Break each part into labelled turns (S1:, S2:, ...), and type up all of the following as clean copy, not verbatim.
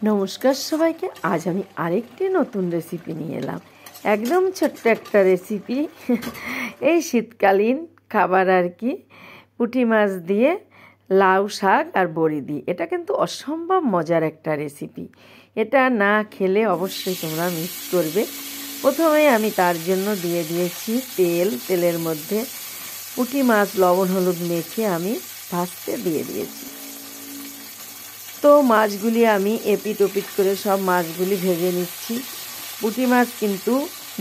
S1: নমস্কার সবাইকে। আজ আমি আরেকটি নতুন রেসিপি নিয়ে এলাম। একদম ছোট্ট একটা রেসিপি, এই শীতকালীন খাবার আর কি। পুঁটি মাছ দিয়ে লাউ শাক আর বড়ি দিয়ে, এটা কিন্তু অসম্ভব মজার একটা রেসিপি। এটা না খেলে অবশ্যই তোমরা মিস করবে। প্রথমে আমি তার জন্য দিয়ে দিয়েছি তেলের মধ্যে পুঁটি মাছ লবণ হলুদ মেখে আমি ভাজতে দিয়ে দিয়েছি। তো মাছগুলি আমি এপিট ওপিট করে সব মাছগুলি ভেজে নিচ্ছি। পুঁটি মাছ কিন্তু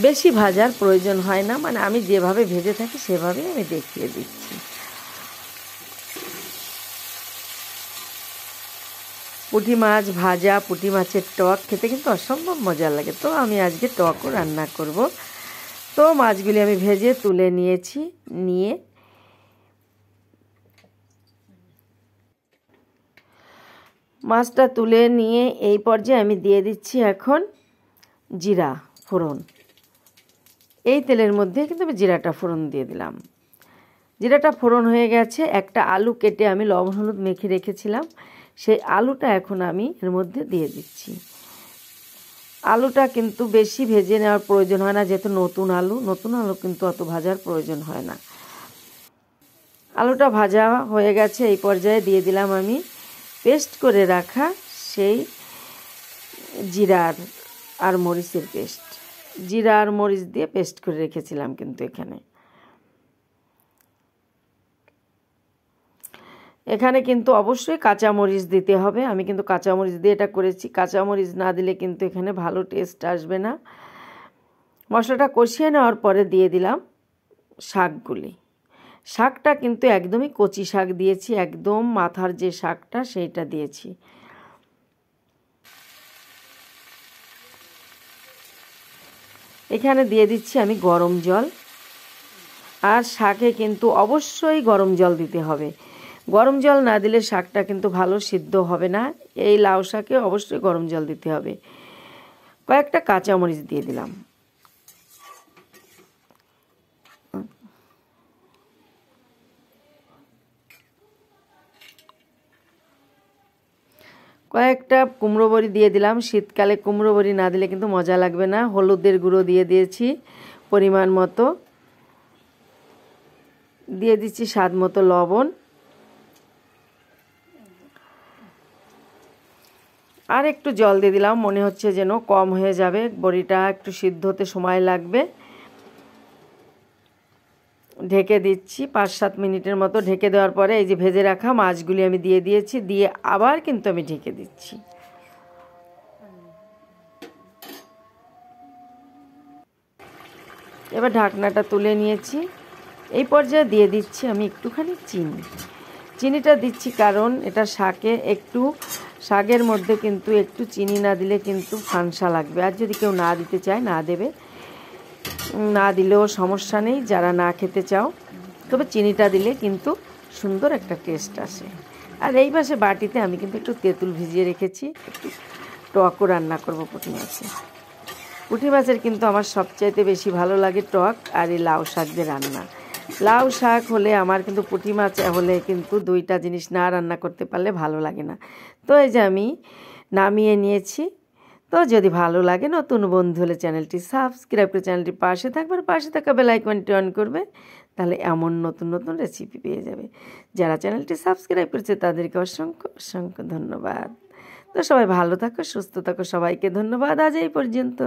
S1: বেশি ভাজার প্রয়োজন হয় না, মানে আমি যেভাবে ভেজে থাকি সেভাবেই আমি দেখিয়ে দিচ্ছি। পুঁটি মাছ ভাজা, পুঁটি মাছের টক খেতে কিন্তু অসম্ভব মজা লাগে। তো আমি আজকে টকও রান্না করব। তো মাছগুলি আমি ভেজে তুলে নিয়েছি। নিয়ে মাছটা তুলে নিয়ে এই পর্যায়ে আমি দিয়ে দিচ্ছি এখন জিরা ফোড়ন। এই তেলের মধ্যে কিন্তু আমি জিরাটা ফোড়ন দিয়ে দিলাম। জিরাটা ফোড়ন হয়ে গেছে। একটা আলু কেটে আমি লবণ হলুদ মেখে রেখেছিলাম, সেই আলুটা এখন আমি এর মধ্যে দিয়ে দিচ্ছি। আলুটা কিন্তু বেশি ভেজে নেওয়ার প্রয়োজন হয় না, যেহেতু নতুন আলু কিন্তু অত ভাজার প্রয়োজন হয় না। আলুটা ভাজা হয়ে গেছে। এই পর্যায়ে দিয়ে দিলাম আমি পেস্ট করে রাখা সেই জিরার আর মরিচের পেস্ট। জিরা আর মরিচ দিয়ে পেস্ট করে রেখেছিলাম কিন্তু এখানে কিন্তু অবশ্যই কাঁচামরিচ দিতে হবে। আমি কিন্তু কাঁচামরিচ দিয়ে এটা করেছি। কাঁচামরিচ না দিলে কিন্তু এখানে ভালো টেস্ট আসবে না। মশলাটা কষিয়ে নেওয়ার পরে দিয়ে দিলাম শাকগুলি। শাকটা কিন্তু একদমই কচি শাক দিয়েছি, একদম মাথার যে শাকটা সেইটা দিয়েছি। এখানে দিয়ে দিচ্ছি আমি গরম জল। আর শাকে কিন্তু অবশ্যই গরম জল দিতে হবে। গরম জল না দিলে শাকটা কিন্তু ভালো সিদ্ধ হবে না। এই লাউ শাকে অবশ্যই গরম জল দিতে হবে। কয়েকটা কাঁচামরিচ দিয়ে দিলাম। কয়েকটা কুমড়ো বড়ি দিয়ে দিলাম। শীতকালে কুমড়ো বড়ি না দিলে কিন্তু মজা লাগবে না। হলুদের গুঁড়ো দিয়ে দিয়েছি পরিমাণ মতো। দিয়ে দিচ্ছি স্বাদ মতো লবণ। আর একটু জল দিয়ে দিলাম, মনে হচ্ছে যেন কম হয়ে যাবে, বড়িটা একটু সিদ্ধ হতে সময় লাগবে। ঢেকে দিচ্ছি 5-7 মিনিটের মতো। ঢেকে দেওয়ার পরে এই যে ভেজে রাখা মাছগুলি আমি দিয়ে দিয়েছি। দিয়ে আবার কিন্তু আমি ঢেকে দিচ্ছি। এবার ঢাকনাটা তুলে নিয়েছি। এই পর্যায়ে দিয়ে দিচ্ছি আমি একটুখানি চিনিটা দিচ্ছি কারণ এটা শাকের মধ্যে কিন্তু একটু চিনি না দিলে কিন্তু ফানসা লাগবে। আর যদি কেউ না দিতে চায় না দেবে, না দিলেও সমস্যা নেই যারা না খেতে চাও। তবে চিনিটা দিলে কিন্তু সুন্দর একটা টেস্ট আসে। আর এই পাশে বাটিতে আমি কিন্তু একটু তেঁতুল ভিজিয়ে রেখেছি। একটু টকও রান্না করবো পুঁটি মাছের কিন্তু আমার সবচাইতে বেশি ভালো লাগে টক আর এই লাউ শাক দিয়ে রান্না। লাউ শাক হলে আমার কিন্তু পুঁটি মাছ হলে কিন্তু দুইটা জিনিস না রান্না করতে পারলে ভালো লাগে না। তো এই যে আমি নামিয়ে নিয়েছি। তো যদি ভালো লাগে, নতুন বন্ধু হলে চ্যানেলটি সাবস্ক্রাইব করে চ্যানেলটির পাশে থাকবে, পাশে থাকা বেল আইকনটি অন করবে, তাহলে এমন নতুন নতুন রেসিপি পেয়ে যাবে। যারা চ্যানেলটি সাবস্ক্রাইব করেছে তাদেরকে অসংখ্য অসংখ্য ধন্যবাদ। তো সবাই ভালো থাকো, সুস্থ থাকো, সবাইকে ধন্যবাদ। আজ এই পর্যন্ত।